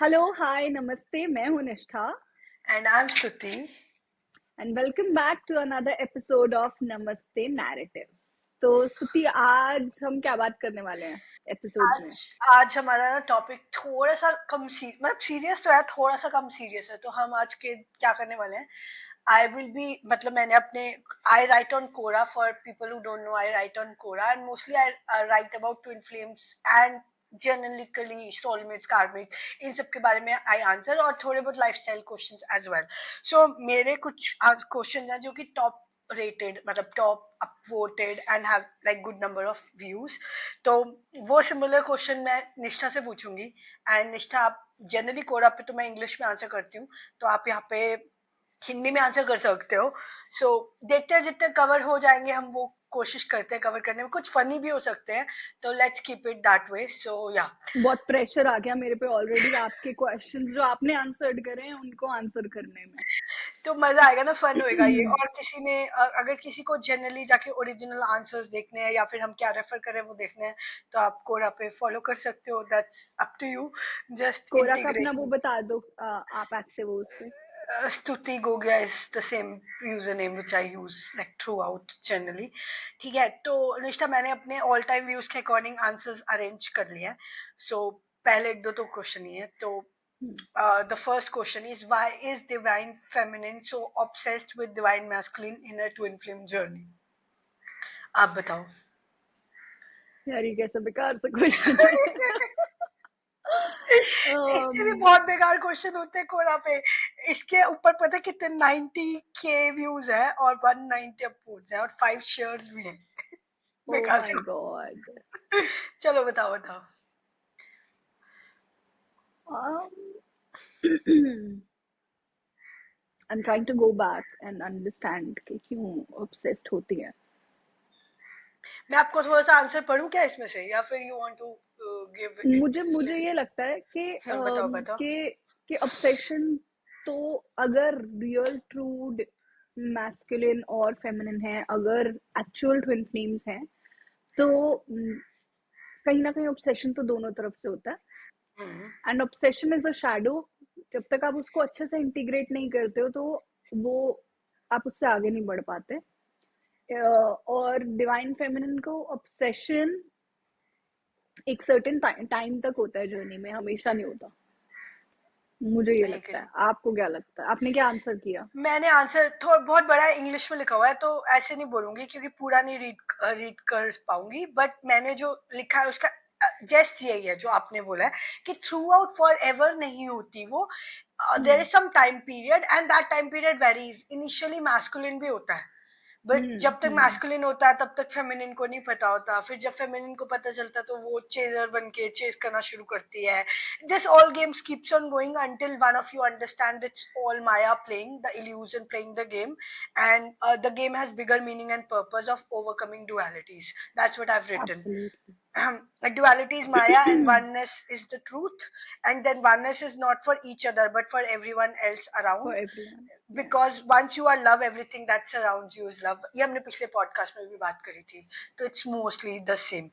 Hello, हाय, नमस्ते। मैं हूँ निष्ठा And I'm Stuti. And welcome back to another episode of Namaste narratives. तो स्तुति, आज हम क्या बात करने वाले हैं एपिसोड में? आज आज हमारा ना टॉपिक थोड़ा सा कम मतलब सीरियस तो है, थोड़ा सा कम सीरियस है। तो हम आज के क्या करने वाले हैं, आई विल बी मतलब मैंने अपने I write on Quora for people who don't know. I write on Quora and mostly I write about twin flames and generally soulmates, karmic, इन सब के बारे में आई आंसर, और थोड़े बहुत lifestyle questions as well. So मेरे कुछ क्वेश्चन हैं जो कि टॉप रेटेड, मतलब top upvoted and have like good number of views. तो वो सिमिलर क्वेश्चन मैं निष्ठा से पूछूंगी। एंड निष्ठा, आप जनरली कोरा पे तो मैं इंग्लिश में आंसर करती हूँ, तो आप यहाँ पे हिंदी में आंसर कर सकते हो। सो देखते हैं, जितने कवर हो जाएंगे हम वो कोशिश करते हैं कवर करने में। कुछ फनी भी हो सकते हैं, तो let's keep it that way. So या बहुत प्रेशर आ गया मेरे पे ऑलरेडी, आपके क्वेश्चंस जो आपने आंसर्ड करे हैं उनको आंसर करने में। तो मजा आएगा ना, फन होएगा ये। और किसी ने अगर किसी को जनरली जाके ओरिजिनल आंसर्स देखने हैं या फिर हम क्या रेफर करें वो देखने हैं, तो आप कोरा पे फॉलो कर सकते हो। That's up to you. Just Quora का अपना वो इंटीग्रेट। बता दो, आप एक्टिव हो उस पे? स्तुति Gogia is the same username which I use like throughout generally। ठीक है, तो निष्ठा, मैंने अपने ऑल टाइम व्यूज के अकॉर्डिंग आंसर्स अरेंज कर लिए हैं। सो पहले एक दो तो क्वेश्चन ही है। तो the first question is, why is divine feminine so obsessed with divine masculine in her twin flame journey? आप बताओ। यार, ये कैसा बेकार सा क्वेश्चन है। इसके भी um, बहुत बेकार क्वेश्चन होते हैं कोरा पे। इसके ऊपर पता है कितने 90K व्यूज है और 190 अपवोड्स है और 5 शेयर्स भी हैं। oh बेकार my से। god. चलो बताओ बताओ। um, I'm trying to go back and understand कि क्यों obsessed होती है। मैं आपको थोड़ा सा आंसर पढ़ूं क्या इसमें से, या फिर यू वांट टू गिव मुझे इट? मुझे ये लगता है कि बताओ बताओ। obsession तो अगर रियल ट्रू मैस्कुलिन और फेमिनिन है, अगर एक्चुअल ट्विन फ्लेम्स हैं, तो कहीं ना कहीं ऑब्सेशन तो दोनों तरफ से होता है। Hmm. And obsession is a shadow. जब तक आप उसको अच्छे से इंटीग्रेट नहीं करते हो तो वो आप उससे आगे नहीं बढ़ पाते। और डिवाइन फेमिनिन को ऑब्सेशन एक सर्टेन टाइम तक होता है जर्नी में, हमेशा नहीं होता। मुझे ये आई लगता एग्री। है। आपको क्या लगता है? आपने क्या आंसर किया? मैंने आंसर थोड़ा बहुत बड़ा इंग्लिश में लिखा हुआ है, तो ऐसे नहीं बोलूंगी क्योंकि पूरा नहीं रीड कर पाऊंगी। बट मैंने जो लिखा है उसका जस्ट यही है जो आपने बोला है, कि थ्रू आउट फॉर एवर नहीं होती वो। There hmm, is some time period and that time period varies. Initially masculine भी होता है, बट हम्म, जब तक मैस्कुलिन होता है तब तक फेमिनिन को नहीं पता होता। फिर जब फेमिनिन को पता चलता है तो वो चेजर बन के चेस करना शुरू करती है। This all games keeps on going until one of you understand it's all Maya playing the illusion, playing the game, and the game has bigger meaning and purpose of overcoming dualities. That's what I've written. Absolutely. Like duality is Maya and oneness is the truth, and then oneness is not for each other but for everyone else around, for everyone, या। because once you are love, everything that surrounds you is love। ये हमने पिछले podcast में भी बात करी थी। तो इट्स मोस्टली द सेम।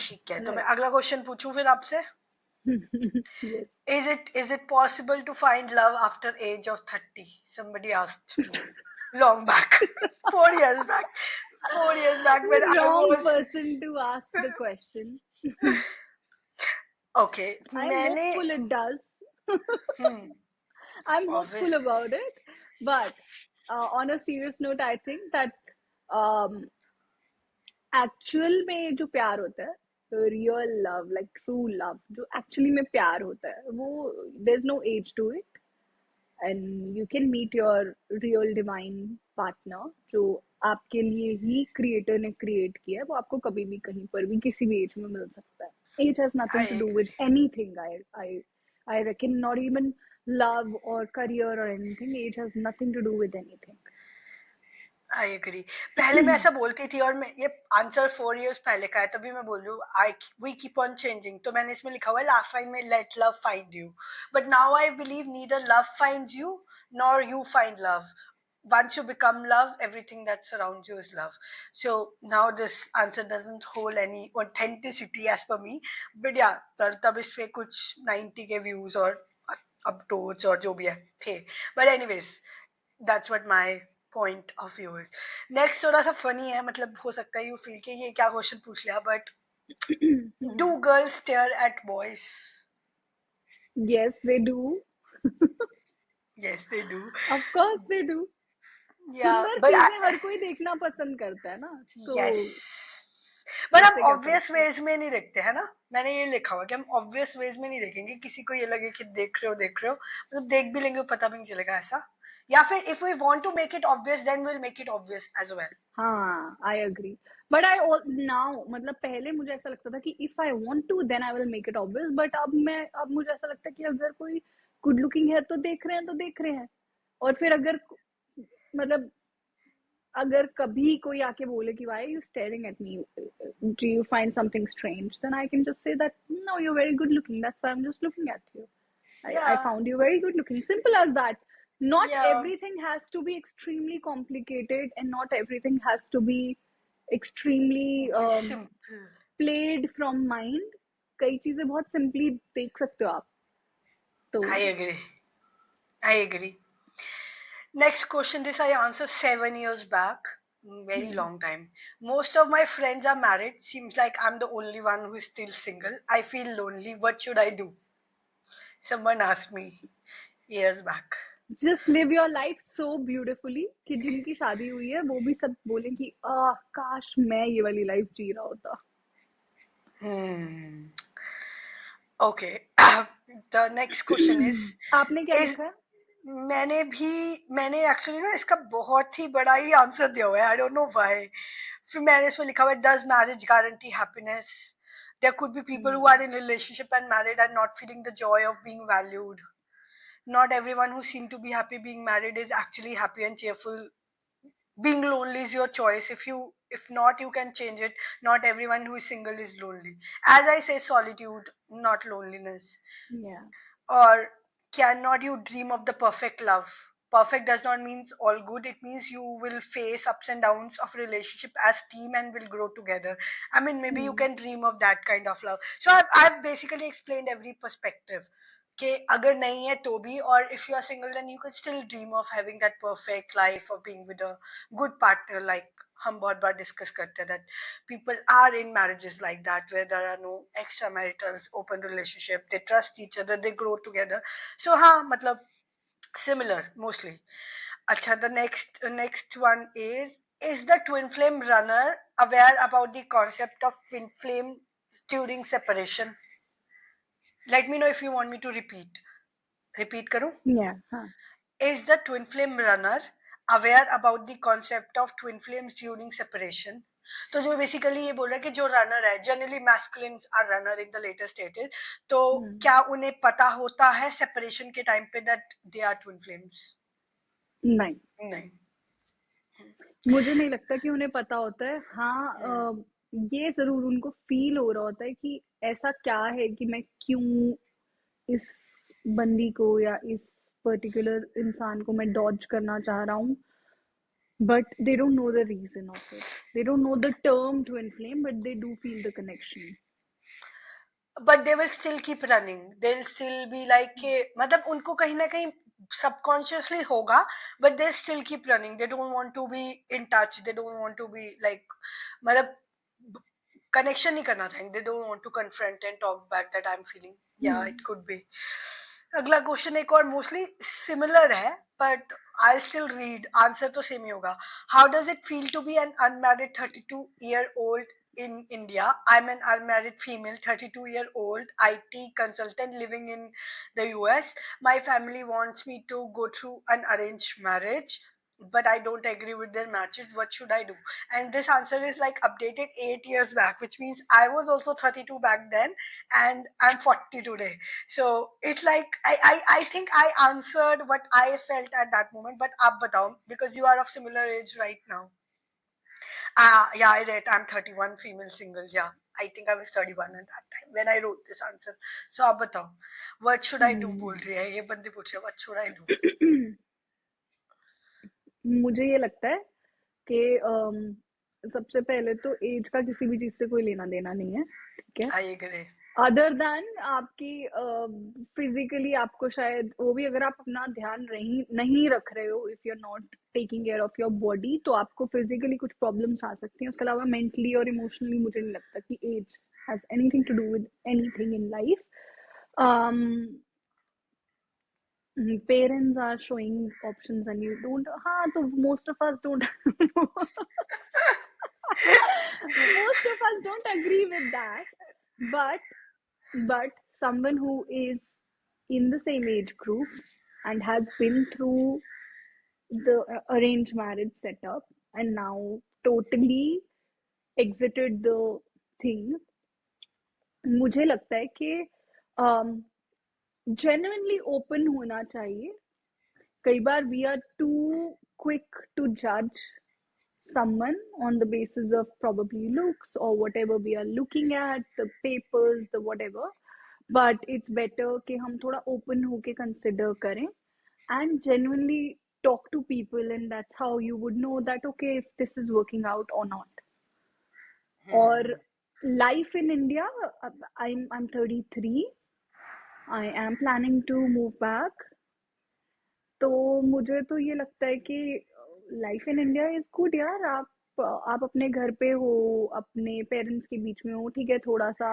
ठीक है, तो मैं राइट। अगला क्वेश्चन पूछूं फिर आपसे। Yes. Is it possible to find love after age of 30? Somebody asked me long back, 4 years back, 4 years back when I wrong was person to ask the question. okay। I am मैंने hopeful it does. Hmm I'm hopeful obviously about it, but on a serious note, I think that um, actual में जो प्यार होता है, real love, like true love, जो actually में प्यार होता है, वो there is no age to it. And you can meet your real divine partner, जो आपके लिए ही क्रिएटर ने क्रिएट किया है। वो आपको कभी भी, कहीं पर भी, किसी भी एज में मिल सकता है। Age has I nothing to do agree। With anything. I reckon not even love or career or anything. Age has nothing to do with anything. I agree. पहले मैं ऐसा बोलती थी, और मैं ये आंसर 4 years पहले का है, तभी मैं बोल रही हूँ I we keep on changing. तो मैंने इसमें लिखा हुआ है लास्ट लाइन में, let love find you. But now I believe neither love find you nor you find love. once you become love, everything that surrounds you is love. So now this answer doesn't hold any authenticity as per me, but yeah, तब इस पे कुछ 90 के views और upvotes और जो भी है थे. But anyways, that's what my point of view is. Next थोड़ा सा funny है, मतलब हो सकता है you feel कि ये क्या question पूछ लिया, but do girls stare at boys? Yes, they do. Yes, they do. Of course they do. Yeah, सुंदर but चीजें हर कोई देखना पसंद करता है ना, तो yes. पर हम इससे क्या फर्क ऑब्वियस पड़ता वेज में नहीं देखते है ना. मैंने ये लिखा हुआ कि हम ऑब्वियस वेज में नहीं देखेंगे, किसी को ये लगे कि देख रहे हो मतलब देख भी लेंगे पता भी नहीं चलेगा ऐसा. या फिर if we want to make it obvious then we will make it obvious as well. हाँ, I agree. But I now, मतलब पहले मुझे ऐसा लगता था कि if I want to then I will make it obvious, but अब मुझे ऐसा लगता है कि अगर कोई गुड लुकिंग है तो देख रहे हैं, तो देख रहे हैं. और फिर अगर, मतलब अगर कभी कोई आके बोले कि why are you staring at me, do you find something strange, then I can just say that no, you're very good looking, that's why I'm just looking at you. I या found you very good looking. Simple as that. Not या everything has to be extremely complicated, and not everything has to be extremely simple. played from mind. कई चीजें बहुत simply देख सकते हो आप. तो I agree. Next question, this I answered 7 years back. Very long time. Most of my friends are married. Seems like I'm the only one who is still single. I feel lonely. What should I do? Someone asked me years back. just live your life so beautifully कि जिनकी शादी हुई है वो भी सब बोले कि काश मैं ये वाली लाइफ जी रहा होता. Okay. The next question आपने क्या is लिखा है? मैंने एक्चुअली ना इसका बहुत ही बड़ा ही आंसर दिया हुआ है. I don't know why. फिर मैंने इसमें लिखा हुआ है, does marriage guarantee happiness? There could be people who are in relationship and married and not feeling the joy of being valued. Not everyone who seem to be happy being married is actually happy and cheerful. Being lonely is your choice. If not, you can change it. Not everyone who is single is lonely. As I say, solitude, not loneliness. Yeah. Or cannot you dream of the perfect love? Perfect does not mean all good. It means you will face ups and downs of relationship as team and will grow together. I mean, maybe you can dream of that kind of love. So I've basically explained every perspective. कि अगर नहीं है तो भी, और if you are single then you could still dream of having that perfect life of being with a good partner. Like हम बहुत बार discuss करते हैं that people are in marriages like that where there are no extramaritals, open relationship, they trust each other, they grow together. So हाँ, मतलब similar mostly. अच्छा, the next one is the twin flame runner aware about the concept of twin flame during separation? Let me know if you want me to repeat करूं? Yeah. हाँ. Is the twin flame runner aware about the concept of twin flames during separation? तो जो basically ये बोल रहा है कि जो रनर है, generally masculines are runner in the later stages, तो क्या उन्हें पता होता है सेपरेशन के टाइम पे that they are twin flames? नहीं, मुझे नहीं लगता कि उन्हें पता होता है. हाँ, ये जरूर उनको फील हो रहा होता है कि ऐसा क्या है कि मैं क्यों इस बंदी को या इस पर्टिकुलर इंसान को मैं डॉज करना चाह रहा हूँ. But they don't know the reason of it. They don't know the term twin flame, but they do feel the connection. But they will still keep running. They'll still be like कि मतलब उनको कहीं ना कहीं subconsciously होगा, but they still keep running. They don't want to be in touch. They don't want to be like, मतलब connection नहीं करना चाहेंगे. They don't want to confront and talk back that I'm feeling. Yeah, it could be. अगला question एक और mostly similar है, but I still read. Answer तो same ही होगा. How does it feel to be an unmarried 32-year-old in India? I'm an unmarried female, 32-year-old IT consultant living in the US. My family wants me to go through an arranged marriage, but I don't agree with their matches. What should I do? And this answer is like updated 8 years back, which means I was also 32 back then, and I'm 40 today. So it's like I think I answered what I felt at that moment. But आप बताओ, because you are of similar age right now. Yeah, I read. I'm 31, female, single. Yeah, I think I was 31 at that time when I wrote this answer. So आप बताओ, what should I do? बोल रही है ये बंदी पूछ रही है, what should I do? मुझे ये लगता है कि सबसे पहले तो एज का किसी भी चीज से कोई लेना देना नहीं है, ठीक है। I agree. अदर देन आपकी फिजिकली आपको शायद वो भी, अगर आप अपना ध्यान नहीं नहीं रख रहे हो, if you are not taking care of your body, तो आपको फिजिकली कुछ प्रॉब्लम्स आ सकती हैं। उसके अलावा मेंटली और इमोशनली मुझे नहीं लगता कि age has anything to do with anything in life. parents are showing options and you don't, हाँ तो most of us don't most of us don't agree with that, but someone who is in the same age group and has been through the arranged marriage setup and now totally exited the thing, मुझे लगता है कि genuinely open होना चाहिए। कई बार we are too quick to judge someone on the basis of probably looks or whatever we are looking at, the papers, the whatever, but it's better कि हम थोड़ा open होके consider करें and genuinely talk to people, and that's how you would know that okay, if this is working out or not. Or life in India, I'm 33, I am planning to move back, तो मुझे तो ये लगता है कि life in India is good यार। आप अपने घर पे हो, अपने पेरेंट्स के बीच में हो, ठीक है, थोड़ा सा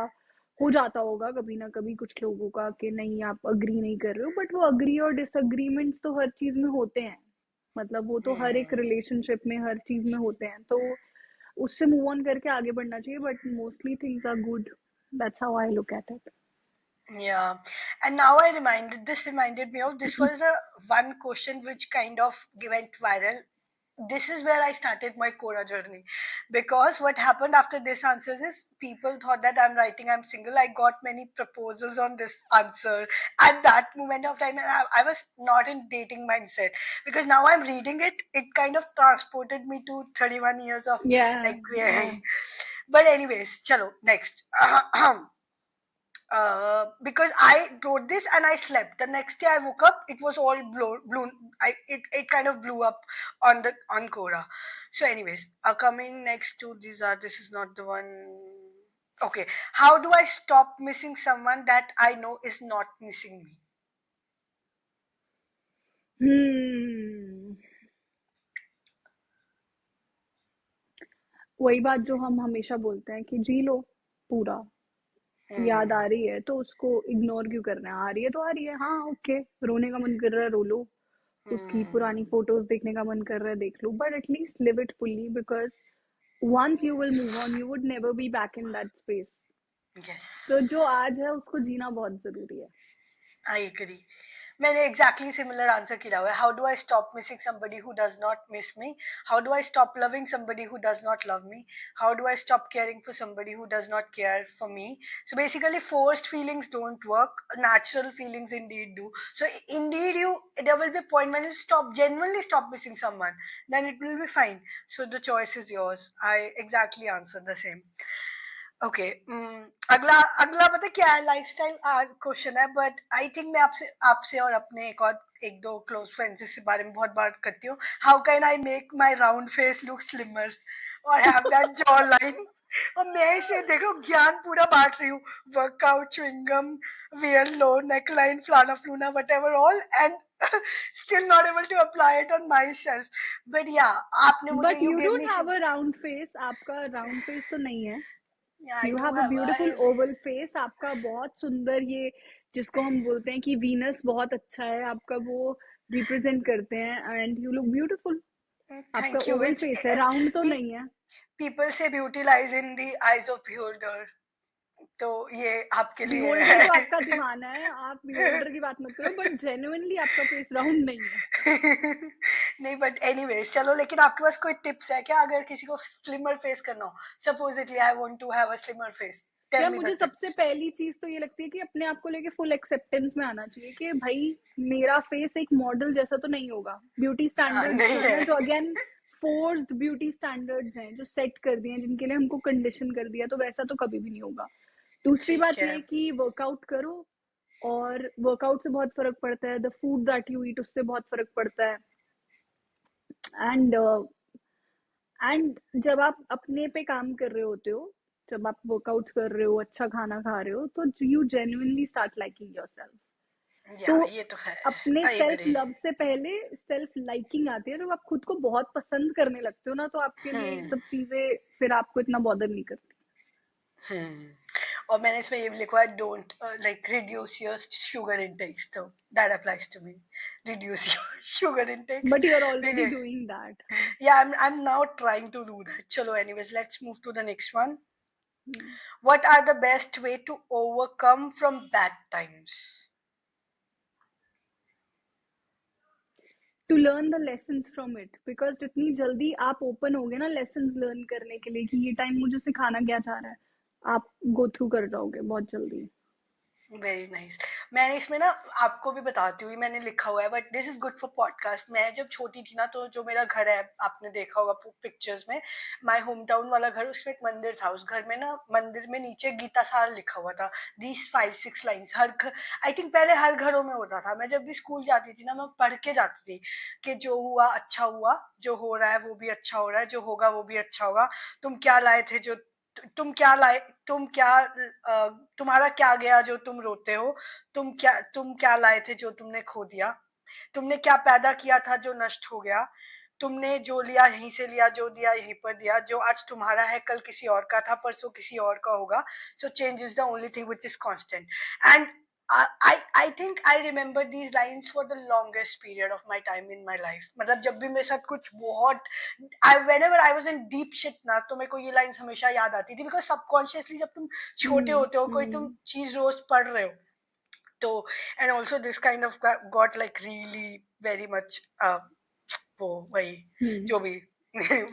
हो जाता होगा कभी ना कभी कुछ लोगों का कि नहीं आप अग्री नहीं कर रहे हो, बट वो अग्री और डिसअग्रीमेंट्स तो हर चीज में होते हैं। मतलब वो तो हर एक रिलेशनशिप में हर चीज में होते हैं, तो उससे मूव ऑन करके आगे बढ़ना चाहिए, but mostly things are good. That's how I look at it. Yeah, and now this reminded me of, this was a one question which kind of went viral. This is where I started my Quora journey, because what happened after this answers is people thought that I'm writing I'm single. I got many proposals on this answer at that moment of time, and I was not in dating mindset, because now I'm reading it. It kind of transported me to 31 years of Yeah, like, yeah. but anyways, chalo next. Because I wrote this and I slept. The next day I woke up, it was all blown. It kind of blew up on the on Quora. So, anyways, coming next to these are, this is not the one. Okay, how do I stop missing someone that I know is not missing me? वही बात जो हम हमेशा बोलते हैं कि जी लो पूरा, याद आ रही है तो उसको इग्नोर क्यों करना है, आ रही है तो आ रही है, हाँ ओके, रोने का मन कर रहा है रो लो, उसकी पुरानी फोटोज देखने का मन कर रहा है देख लो, but at least live it fully, because once you will move on you would never be back in that space. Yes, तो जो आज है उसको जीना बहुत जरूरी है। I agree. मैंने exactly similar answer किया हुआ है. How do I stop missing somebody who does not miss me? How do I stop loving somebody who does not love me? How do I stop caring for somebody who does not care for me? So basically, forced feelings don't work. Natural feelings indeed do. So indeed, there will be a point when you genuinely stop missing someone. Then it will be fine. So the choice is yours. I exactly answered the same. Okay, अगला अगला पता क्या है, lifestyle question है, but I think मैं आपसे आपसे और अपने एक दो क्लोज फ्रेंड्स इस बारे में बहुत बात करती हूँ. How can I make my round face look slimmer और हैव दैट जॉ लाइन? और मैं इसे देखो ज्ञान पूरा बांट रही हूँ. Workout, chewing gum, wear low neck line, फ्लाना फ्लूना, whatever all, and still not able to apply it on myself. But yeah, आपने मुझे but you you give don't me have some. A round face, आपका round face तो नहीं है। आई you do have a have beautiful I. Oval face, आपका बहुत सुंदर, ये जिसको हम बोलते हैं कि वीनस बहुत अच्छा है आपका, वो रिप्रेजेंट करते हैं, एंड यू लुक ब्यूटिफुल। आपका thank you. Oval its face है, राउंड तो नहीं है। पीपल से beauty lies in the eyes of beholder, तो ये आपके लिए बिहोल्डर तो है. आपका दीवाना है, आप बिहोल्डर की बात मत करो, बट जेन्युइनली आपका फेस राउंड नहीं है। नहीं, बट एनीवेज चलो, लेकिन आपके पास कोई टिप्स है क्या अगर किसी को स्लिमर फेस करना हो? Supposedly I want to have a slimmer face. Tell यार मी मुझे द सबसे टिप्स. पहली चीज तो ये लगती है कि अपने आप को लेके फुल एक्सेप्टेंस में आना चाहिए कि भाई मेरा फेस एक मॉडल जैसा तो नहीं होगा। ब्यूटी स्टैंडर्ड्स नहीं जो है है. ना, जो अगेन फोर्स्ड ब्यूटी स्टैंडर्ड्स हैं जो सेट कर दिए हैं, जिनके लिए हमको कंडीशन कर दिया, तो वैसा तो कभी भी नहीं होगा। दूसरी ठीक बात ये है. है कि वर्कआउट करो, और वर्कआउट से बहुत फर्क पड़ता है, the food that you eat उससे बहुत फर्क पड़ता है। एंड एंड जब आप अपने पे काम कर रहे होते हो, जब आप वर्कआउट कर रहे हो, अच्छा खाना खा रहे हो, तो you genuinely start liking yourself. या तो ये तो है. अपने आई सेल्फ एग्री. लव से पहले सेल्फ लाइकिंग आती है. जब आप खुद को बहुत पसंद करने लगते हो ना, तो आपके लिए ये हम्म. सब चीजें फिर आपको इतना बॉदर नहीं करती. हम्म. और मैंने इसमें ये भी लिखा है, don't like reduce your sugar intakes, तो that applies to me. Reduce your sugar intakes. But you are already doing that. हाँ. Yeah, I'm now trying to do that. Chalo, anyways, let's move to the next one. Hmm. What are the best way to overcome from bad times? To learn the lessons from it, because जितनी जल्दी आप open होगे ना lessons learn करने के लिए कि ये टाइम मुझे सिखाना क्या चाह रहा है, आप गो थ्रू कर जाओगे बहुत जल्दी. Very nice. मैंने इसमें ना आपको भी बताती हुई मैंने लिखा हुआ है, but this is good for podcast. मैं जब छोटी थी ना, तो जो मेरा घर है आपने देखा होगा पिक्चर्स में, माय होम टाउन वाला घर, उसमें एक मंदिर था. उस घर में ना मंदिर में नीचे गीता सार लिखा हुआ था. दीज 5-6 लाइन्स हर घर, आई थिंक पहले हर घरों में होता था. मैं जब भी स्कूल जाती थी ना, मैं पढ़ के जाती थी कि जो हुआ अच्छा हुआ, जो हो रहा है वो भी अच्छा हो रहा है, जो होगा वो भी अच्छा होगा. तुम क्या लाए थे जो तुम क्या लाए, तुम क्या तुम्हारा क्या गया जो तुम रोते हो, तुम क्या लाए थे जो तुमने खो दिया, तुमने क्या पैदा किया था जो नष्ट हो गया, तुमने जो लिया यहीं से लिया, जो दिया यहीं पर दिया, जो आज तुम्हारा है कल किसी और का था, परसों किसी और का होगा. So change is the only thing which is constant. And I think I remember these lines for the longest period of my time in my life. मतलब जब भी मेरे साथ कुछ बहुत whenever I was in deep shit ना, तो मेरे को ये लाइन्स हमेशा याद आती थी, बिकॉज सबकॉन्शियसली जब तुम छोटे होते हो, कोई तुम चीज रोज पढ़ रहे हो, तो and also this kind of got like really very much वो वही जो भी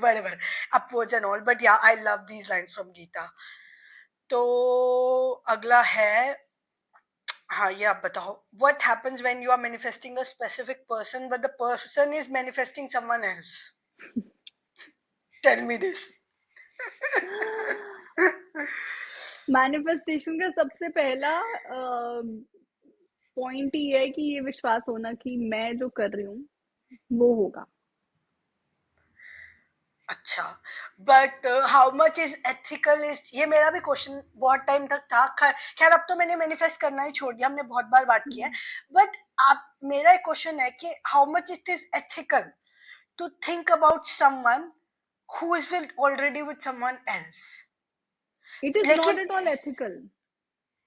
whatever upwards and all, but yeah, I love these lines from Gita. तो अगला है, हाँ ये आप बताओ. What happens when you are manifesting a specific person but the person is manifesting someone else? Tell me this. Manifestation का सबसे पहला पॉइंट ये है कि ये विश्वास होना कि मैं जो कर रही हूँ वो होगा. अच्छा, but how much is ethical is, ये मेरा भी क्वेश्चन बहुत टाइम तक था. खैर अब तो मैंने मैनिफेस्ट करना ही छोड़ दिया, हमने बहुत बार बात किया है. बट आप, मेरा एक क्वेश्चन है कि how much it is ethical to think about someone who is with already with someone else. It is not लेकिन at all ethical.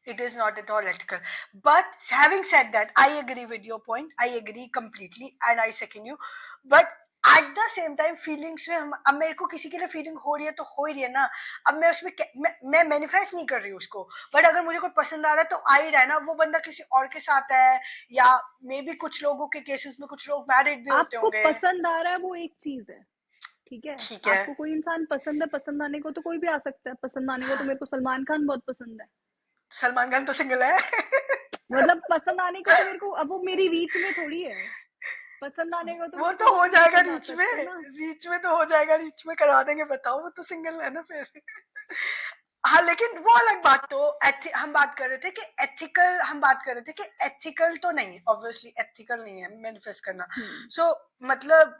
it is not at all ethical. But having said that, I agree with your point. I agree completely and I second you. But at the same time feelings में अब मेरे को किसी के लिए feeling हो रही है तो हो ही रही है ना. अब मैं उसमें मैं मैनिफेस्ट नहीं कर रही हूँ उसको, बट अगर मुझे कोई पसंद आ रहा है तो आ ही रहा है ना. वो बंदा किसी और के साथ है, या मे बी कुछ लोगों के केसेस में कुछ लोग मैरिड भी होते आपको होंगे. पसंद आ रहा है वो एक चीज है, ठीक है. ठीक है. आपको कोई इंसान पसंद है, पसंद आने को तो कोई भी आ सकता है. पसंद आने को तो मेरे को सलमान खान बहुत पसंद है. सलमान खान तो सिंगल है. मतलब पसंद आने को तो मेरे को, अब वो मेरी रीच में थोड़ी है. पसंद आने को तो वो मेरे को तो हो कोई भी जाएगा पसंद आ रीच में. सकता है ना. रीच में तो हो जाएगा, रीच में करा देंगे. बताओ, वो तो सिंगल है ना फिर. हाँ, लेकिन वो अलग बात. तो हम बात कर रहे थे कि एथिकल, हम बात कर रहे थे कि एथिकल तो नहीं, ऑब्वियसली एथिकल नहीं है मैनिफेस्ट करना. सो मतलब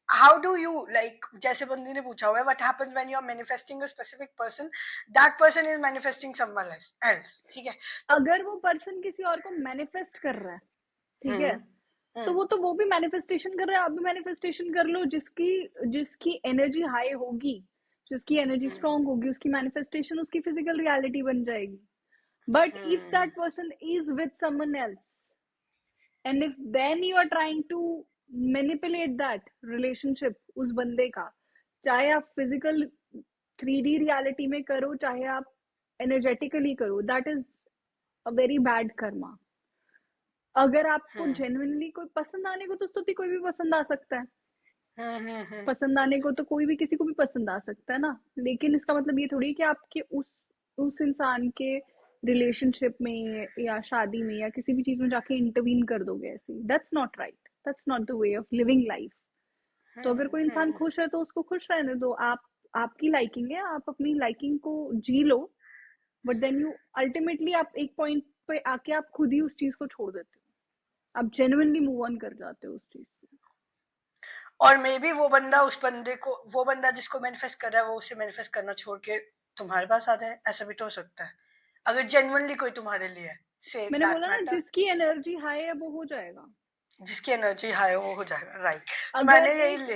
how do you, like जैसे बंदी ने पूछा हुआ है, what happens when you are manifesting a specific person, that person is manifesting someone else. ठीक है. अगर वो पर्सन किसी और को मैनिफेस्ट कर रहा है, ठीक है, तो वो भी मैनिफेस्टेशन कर रहा है. आप भी मैनिफेस्टेशन कर लो. जिसकी जिसकी एनर्जी हाई होगी, जिसकी एनर्जी स्ट्रांग होगी, उसकी मैनिफेस्टेशन उसकी फिजिकल रियलिटी बन जाएगी. But if that person is with someone else, and if then you are trying to manipulate that relationship उस बंदे का, चाहे आप फिजिकल 3D रियलिटी में करो, चाहे आप एनर्जेटिकली करो, that is a very bad Karma. अगर आपको जेन्युइनली कोई पसंद आने को, तो स्तुति कोई भी पसंद आ सकता है. पसंद आने को तो कोई भी किसी को भी पसंद आ सकता है ना. लेकिन इसका मतलब ये थोड़ी कि आपके उस इंसान के रिलेशनशिप में या शादी में या किसी भी चीज में जाके इंटरवीन कर दोगे ऐसे. That's not right. That's not the way of living life. तो अगर कोई इंसान खुश है तो उसको खुश रहने दो. आप, आपकी लाइकिंग है, आप अपनी लाइकिंग को जी लो. बट देन यू अल्टीमेटली आप एक पॉइंट पे आके आप खुद ही उस चीज को छोड़ देते हो. आप जेन्युइनली मूव ऑन कर जाते हो उस चीज से. और मे बी वो बंदा जिसको मैनिफेस्ट कर रहा है वो उसे मैनिफेस्ट करना छोड़ के तुम्हारे पास आ जाए, ऐसा भी तो हो सकता है अगर जेन्युइनली कोई तुम्हारे लिए है। से मैंने दैट बोला ना, मैटर। जिसकी एनर्जी हाई है वो हो जाएगा। जिसकी एनर्जी हाई वो हो जाएगा, राइट। तो अगर मैंने यही एक ले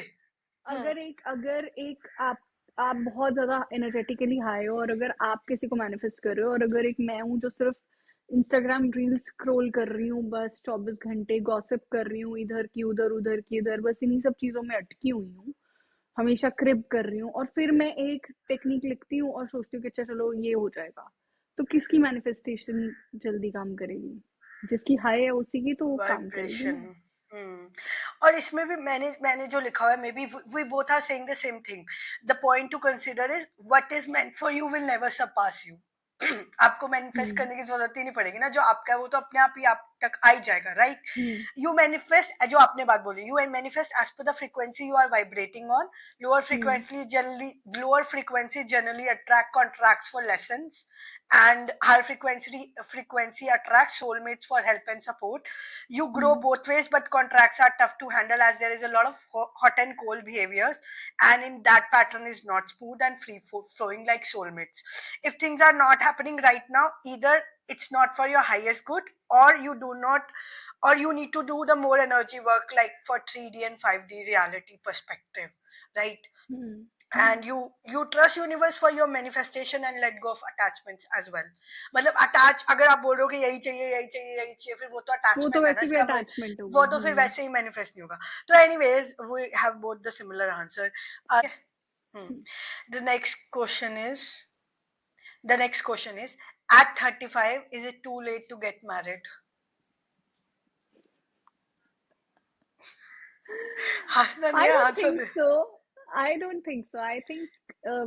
हम्म अगर एक आप बहुत ज्यादा एनर्जेटिकली हाई हो, और अगर आप किसी को मैनिफेस्ट कर रहे हो, और अगर एक मैं हूँ जो सिर्फ इंस्टाग्राम रील्स स्क्रॉल कर रही हूँ, बस 24 घंटे गॉसिप कर रही हूँ, इधर की उधर उधर की इधर, बस इन्हीं सब चीजों में अटकी हुई हूँ, हमेशा क्रिप कर रही हूँ, और फिर मैं एक टेक्निक लिखती हूँ और सोचती हूँ कि अच्छा चलो ये हो जाएगा, तो किसकी मैनिफेस्टेशन जल्दी काम करेगी? जिसकी हाई है उसी की तो काम करेगी वाइब्रेशन। ना। हम्म और इसमें भी मैंने जो लिखा हुआ है, maybe we both are saying the same thing. The point to consider is what is meant for you will never surpass you. आपको मैनिफेस्ट हम्म करने की जरूरत ही नहीं पड़ेगी ना, जो आपका है वो तो अपने आप ही आप तक आ ही जाएगा, राइट। हम्म यू मैनिफेस्ट, जो आपने बात बोली, you manifest as per the frequency you are vibrating on. Hmm lower frequency generally attract contracts for lessons, and higher frequency attracts soulmates for help and support. You grow hmm both ways, but contracts are tough to handle as there is a lot of hot and cold behaviors, and in that pattern is not smooth and free flowing like soulmates. If things are not happening right now, either it's not for your highest good, or you do not, or you need to do the more energy work like for 3D and 5D reality perspective, right? Hmm And you trust universe for your manifestation and let go of attachments as well. मतलब attach, अगर आप बोल रहे हो कि यही चाहिए यही चाहिए यही चाहिए, फिर वो तो वो तो अटैचमेंट है ना, वैसे भी इसका अटैचमेंट हो वो गया। तो फिर वैसे ही मैनिफेस्ट नहीं होगा। तो anyways we have both the similar answer. The next question is the next question is, at 35 is it too late to get married? हंसना नहीं I है, don't answer think they. so. I don't think so. I think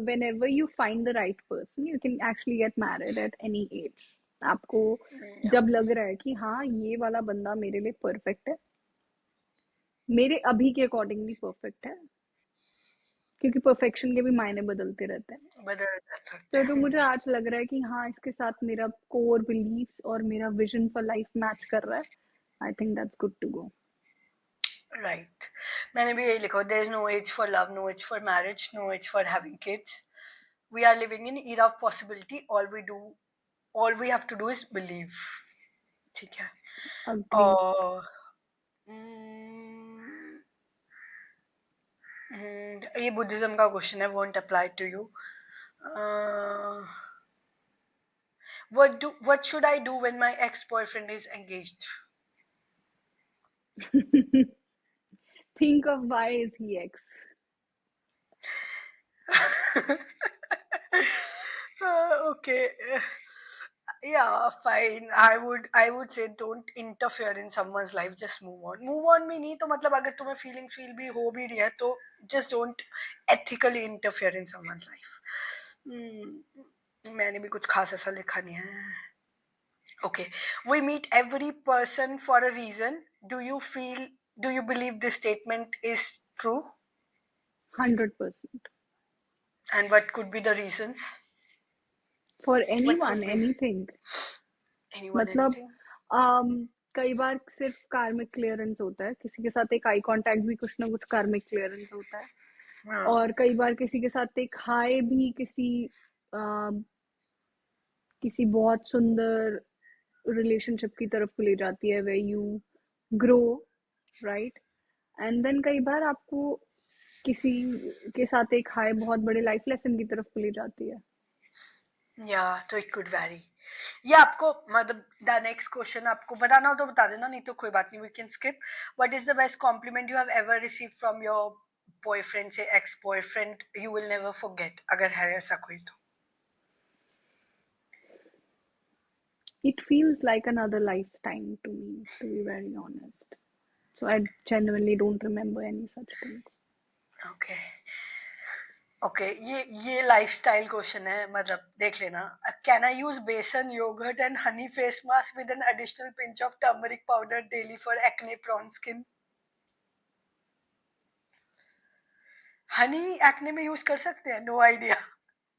whenever you find the right person, you can actually get married at any age. आपको जब लग रहा है कि हाँ ये वाला बंदा मेरे लिए परफेक्ट है, मेरे अभी के अकॉर्डिंगली परफेक्ट है, क्योंकि परफेक्शन के भी मायने बदलते रहते हैं। बदल सकते तो जो मुझे हैं। आज लग रहा है कि हाँ इसके साथ मेरा कोर बिलीफ्स और मेरा विजन फॉर लाइफ मैच कर रहा है, I think that's good to go. Right. मैंने भी यही लिखा, there is no age for love, no age for marriage, no age for having kids. We are living in era of possibility. All we have to do is believe. ठीक है। Agree. और ये Buddhism का question है, won't apply to you. What should I do when my ex-boyfriend is engaged? Think of why is he ex. Okay. Yeah, fine. I would say don't interfere in someone's life. Just move on. Move on भी नहीं तो मतलब अगर तुम्हें feelings feel भी हो भी रही है तो just don't ethically interfere in someone's life. मैंने भी कुछ खास ऐसा लिखा नहीं है. Okay. We meet every person for a reason. Do you believe this statement is true? 100%. And what could be the reasons? For What anyone, could be anything. anyone, मतलब anything? कई बार सिर्फ कार्मिक क्लियरेंस होता है, किसी के साथ एक आई कांटेक्ट भी कुछ ना कुछ कार्मिक क्लियरेंस होता है, हाँ. और कई बार किसी के साथ एक हाई भी अम, किसी बहुत सुंदर रिलेशनशिप की तरफ ले जाती है, way you grow, right. And then कई बार आपको किसी के साथ एक हाई बहुत बड़े लाइफ लेसन की तरफ ले जाती है। या तो इट कुड वैरी। ये आपको मतलब द नेक्स्ट क्वेश्चन आपको बताना हो तो बता देना, नहीं तो कोई बात नहीं, we can skip. What is the best compliment you have ever received from your boyfriend से ex boyfriend you will never forget, अगर है ऐसा कोई तो? It feels like another lifetime to me, to be very honest. So I genuinely don't remember any such thing. Okay okay, ये lifestyle question है, मतलब देख लेना। Can I use besan yogurt and honey face mask with an additional pinch of turmeric powder daily for acne prone skin? Honey acne में use कर सकते हैं? No idea.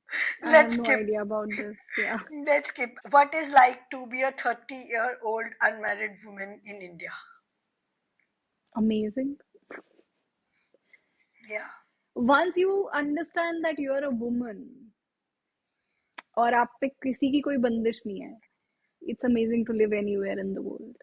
I have Let's no skip. idea about this. Yeah. Let's skip. What is like to be a 30-year-old unmarried woman in India? Amazing. Yeah. Once you understand that you are a woman और आप पे किसी की कोई बंदिश नहीं है, it's amazing to live anywhere in the world.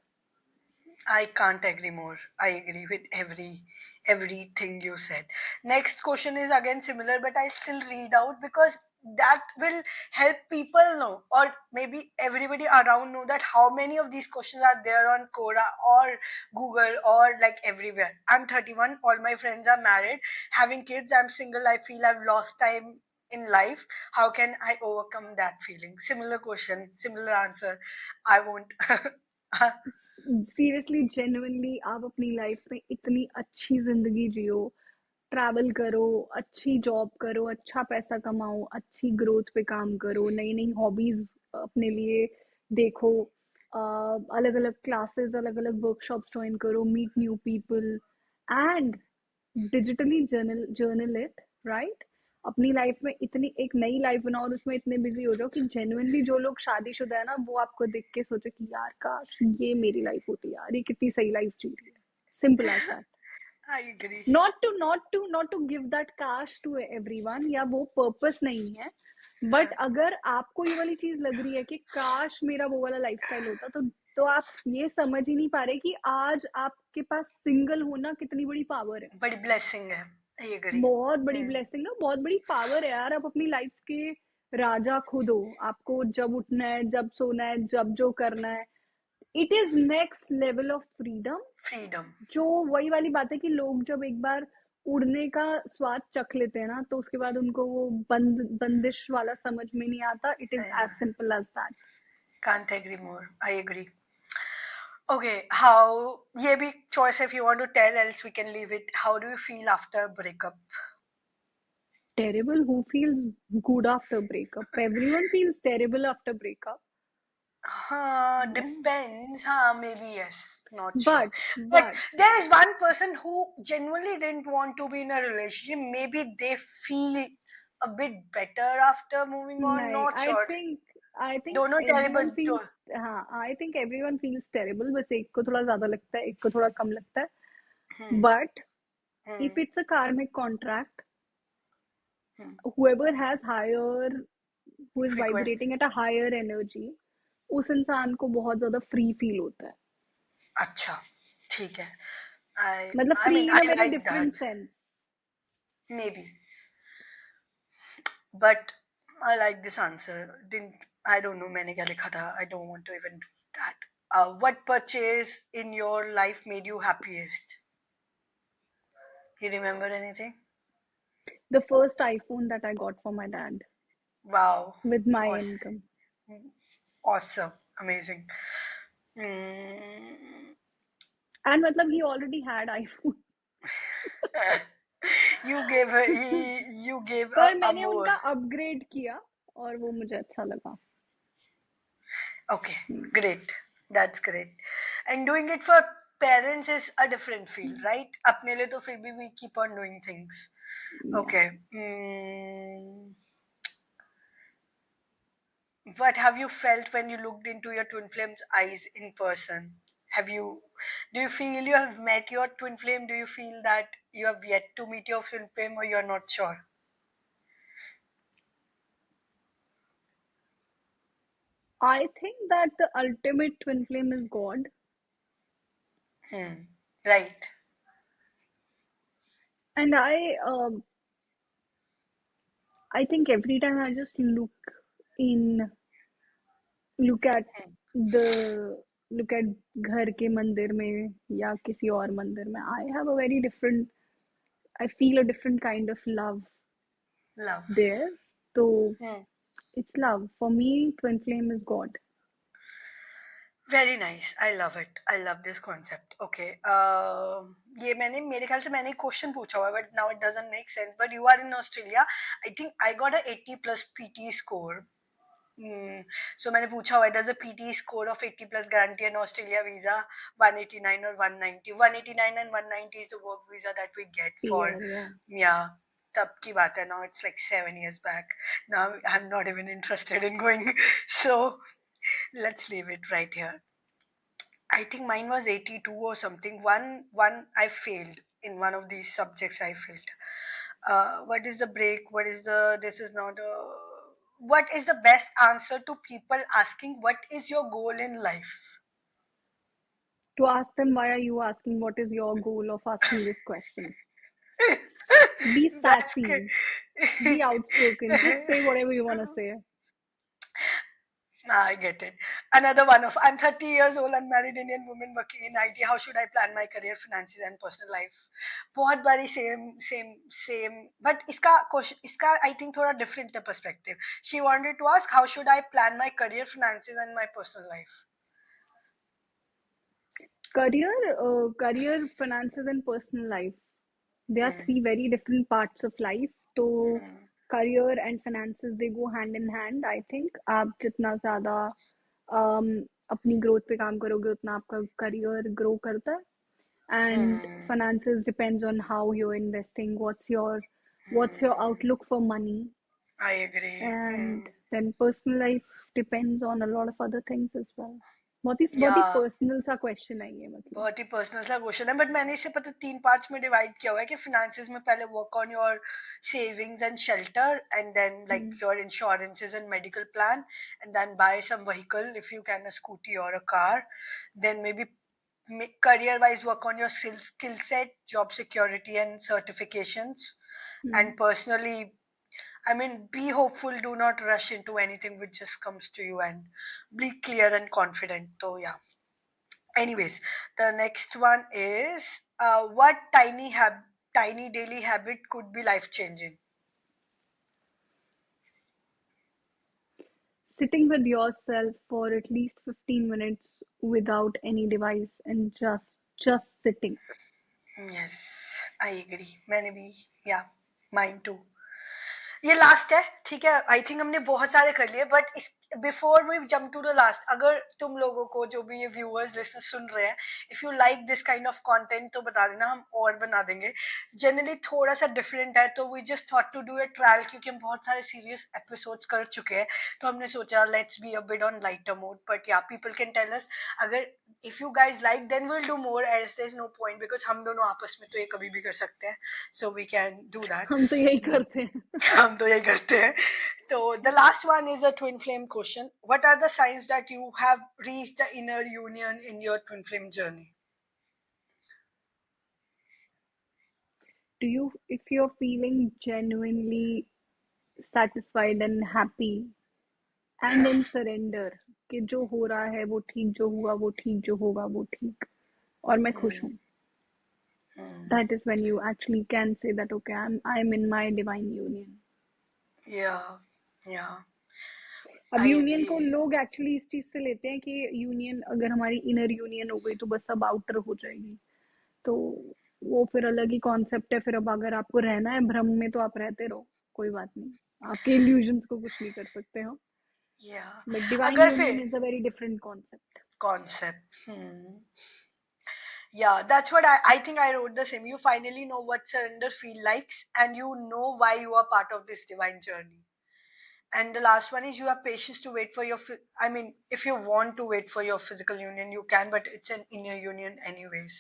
I can't agree more. I agree with everything you said. Next question is again similar, but I still read out because that will help people know, or maybe everybody around know, that how many of these questions are there on Quora or Google or like everywhere. I'm 31. All my friends are married, having kids. I'm single. I feel I've lost time in life. How can I overcome that feeling? Similar question, similar answer. I won't. Seriously genuinely आप अपनी life में इतनी अच्छी जिंदगी जियो, travel करो, अच्छी job करो, अच्छा पैसा कमाओ, अच्छी ग्रोथ पे काम करो, नई नई हॉबीज अपने लिए देखो, अलग अलग क्लासेस, अलग अलग वर्कशॉप्स ज्वाइन करो, meet new people and digitally journal it, right? अपनी लाइफ में इतनी एक नई लाइफ बनाओ और उसमें इतने बिजी हो जाओ कि जेन्युइनली जो लोग शादीशुदा है ना, वो आपको देख के सोचे कि यार काश ये मेरी लाइफ होती, यार ये कितनी सही लाइफ जी रही है. Simple as that. I agree. not to give that cash to everyone, या वो पर्पस नहीं है, बट अगर आपको ये वाली चीज लग रही है कि काश मेरा वो वाला लाइफस्टाइल होता, तो आप ये समझ ही नहीं पा रहे कि आज आपके पास सिंगल होना कितनी बड़ी पावर है. बड़ी ब्लेसिंग है. I agree. बहुत बड़ी ब्लेसिंग है, बहुत बड़ी पावर है यार. आप अपनी लाइफ के राजा खुद हो. आपको जब उठना है, जब सोना है, जब जो करना है, it is next level of freedom. Freedom. जो वही वाली बात है कि लोग जब एक बार उड़ने का स्वाद चख लेते हैं ना, तो उसके बाद उनको वो बंदिश वाला समझ में नहीं आता. It is as simple as that. Can't agree more. I agree. Okay, how ये भी choice if you want to tell, else we can leave it. How do you feel after breakup? Terrible. Who feels good after breakup? Everyone feels terrible after breakup. Depends. Maybe yes. Not But sure. But there is one person who genuinely didn't want to be in a relationship. Maybe they feel a bit better after moving on. नहीं, Not sure. I think दोनों everyone terrible. feels, हाँ, I think everyone feels terrible. बस एक को थोड़ा ज्यादा लगता है, एक को थोड़ा कम लगता है. But if it's a karmic contract, whoever has higher, who is vibrating at a higher energy, उस इंसान को बहुत ज्यादा फ्री फील होता है. अच्छा, ठीक है. मतलब I free mean, in I a very like different that. Sense. Maybe. But I like this answer. I don't know मैंने क्या लिखा था. I don't want to even do that. What purchase in your life made you happiest? You remember anything? The first iPhone that I got for my dad Wow. with my Awesome. income. Awesome. Amazing. And मतलब he already had iPhone. You gave पर a मैंने more. उनका upgrade किया और वो मुझे अच्छा लगा. Okay, great. That's great. And doing it for parents is a different feel, right? अपने लिए तो फिर भी we keep on doing things. Okay. What have you felt when you looked into your twin flame's eyes in person? Do you feel you have met your twin flame? Do you feel that you have yet to meet your twin flame, or you're not sure? I think that the ultimate twin flame is God. Right. And I think every time I just look at घर के मंदिर में या किसी और मंदिर में, I have a very different, I feel a different kind of love there. So it's love. For me, twin flame is God. Very nice. I love it. I love this concept. Okay. ये मेरे ख्याल से मैंने question पूछा हुआ है, but now it doesn't make sense. But you are in Australia. I think I got a 80 plus PT score. So मैंने पूछा हुआ है, does a PT score of 80 plus guarantee an Australia visa? 189 or 190? 189 and 190 is the work visa that we get for. Yeah. तब की बात है. Now it's like 7 years back. Now I'm not even interested in going. So let's leave it right here. I think mine was 82 or something. One I failed in one of these subjects. I felt. What is the break? What is the? This is not a. What is the best answer to people asking what is your goal in life? To ask them, why are you asking what is your goal of asking this question? Be That's good. sassy, be outspoken, just say whatever you want to say. I get it. Another one of I'm 30 years old, unmarried Indian woman working in IT. How should I plan my career, finances, and personal life? बहुत बारी same. But इसका question इसका I think थोड़ा different है perspective. She wanted to ask how should I plan my career, finances, and my personal life. Career, finances, and personal life. They are three very different parts of life. So career and finances, they go hand in hand. I think आप जितना ज़्यादा अपनी growth पे काम करोगे उतना आपका career grow करता है. And finances depends on how you're investing. What's your outlook for money? I agree. And then personal life depends on a lot of other things as well. बहुत ही Yeah. पर्सनल सा question है ये, मतलब बहुत ही personal सा question है, but मैंने इसे पता 3 पार्ट्स में डिवाइड किया हुआ है कि फाइनेंसेस में पहले work on your savings and shelter and then like your insurances and medical plan and then buy some vehicle if you can, a scooty और a car. Then maybe career wise work on your skill set, job security and certifications. And personally, I mean, be hopeful, do not rush into anything which just comes to you, and be clear and confident. So yeah. Anyways, the next one is what tiny daily habit could be life changing? Sitting with yourself for at least 15 minutes without any device and just sitting. Yes, I agree. मैंने भी, yeah, mine too. ये last है, ठीक है. I think हमने बहुत सारे कर लिए, but before we jump to the last, अगर तुम लोगों को जो भी ये व्यूअर्स लिस्टर्स सुन रहे हैं, if you like this kind of content तो बता देना, हम और बना देंगे. जनरली थोड़ा सा डिफरेंट है, तो we just thought to do a trial, क्योंकि हम बहुत सारे सीरियस एपिसोड्स कर चुके हैं, तो हमने सोचा let's be a bit on lighter mode. But yeah, people can tell us अगर if you guys like, then will do more, else there is no point, because हम दोनों आपस में तो ये कभी भी कर सकते हैं, so we can do that. हम तो यही करते हैं. हम तो यही करते हैं. So the last one is a twin flame question. What are the signs that you have reached the inner union in your twin flame journey? If you're feeling genuinely satisfied and happy and in surrender कि जो हो रहा है वो ठीक, जो हुआ वो ठीक, जो होगा वो ठीक, और मैं खुश हूँ, that is when you actually can say that okay, I'm in my divine union. Yeah. अब यूनियन को लोग एक्चुअली इस चीज से लेते हैं कि यूनियन, अगर हमारी इनर यूनियन हो गई तो बस अब आउटर हो जाएगी, तो वो फिर अलग ही कॉन्सेप्ट है. फिर अब अगर आपको रहना है भ्रम में तो आप रहते रहो, कोई बात नहीं, आपके इल्यूजन्स को कुछ नहीं कर सकते हो. But divine union is a very different concept. Yeah, that's what I think I wrote the same. You finally know what surrender feel likes, and you know why you are part of this divine journey. And the last one is you have patience to wait for your. I mean, if you want to wait for your physical union, you can, but it's an inner union anyways.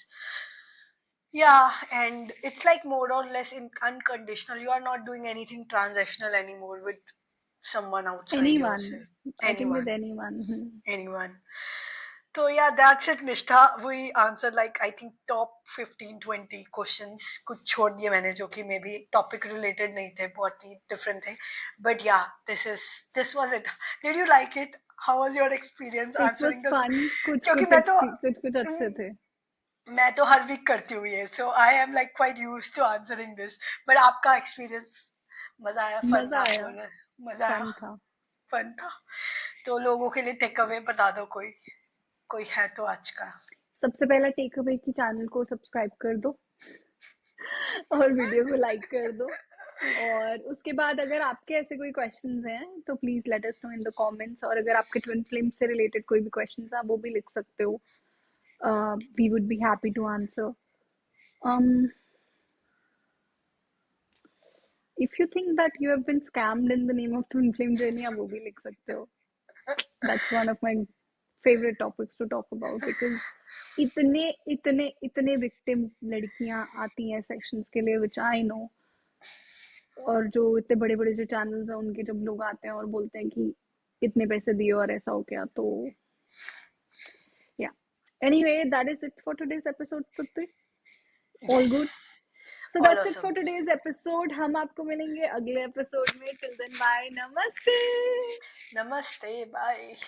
Yeah, and it's like more or less unconditional. You are not doing anything transactional anymore with someone outside yourself. I think with anyone. Anyone. So yeah, that's it, Nishtha. We answered like I think top 15-20 questions. कुछ छोड़ दिए मैंने जो कि maybe topic related नहीं थे, बहुत ही different थे. But yeah, this was it. Did you like it? How was your experience answering the? It was fun. क्योंकि मैं तो कुछ अच्छे थे. मैं तो हर वीक करती हुई है, so I am like quite used to answering this. But आपका experience मजा आया, fun था. तो लोगों के लिए टेक अवे बता दो, कोई है तो आज का. सबसे पहला टेक अवे की चैनल को सब्सक्राइब कर दो और वीडियो को लाइक कर दो, और उसके बाद अगर आपके ऐसे कोई क्वेश्चंस हैं तो please let us know in the comments, और अगर आपके ट्विन फ्लेम से रिलेटेड कोई भी क्वेश्चंस हैं आप वो भी लिख सकते हो. We would be happy to answer. if you think that you have been scammed in the name of twin flame journey, आप वो भी लिख सकते हो. That's one of my favorite topics to talk about, because इतने इतने इतने victims लड़कियां आती हैं सेक्शंस के लिए, विच आई नो। और जो इतने बड़े बड़े जो चैनल्स हैं उनके जब लोग आते हैं और बोलते हैं कि इतने पैसे दिए और ऐसा हो गया, तो या anyway that is it for today's episode Prithvi. All Yes. Good. So All that's it awesome. For today's episode. हम आपको मिलेंगे अगले एपिसोड में। टिल देन बाय, नमस्ते। Namaste. Bye.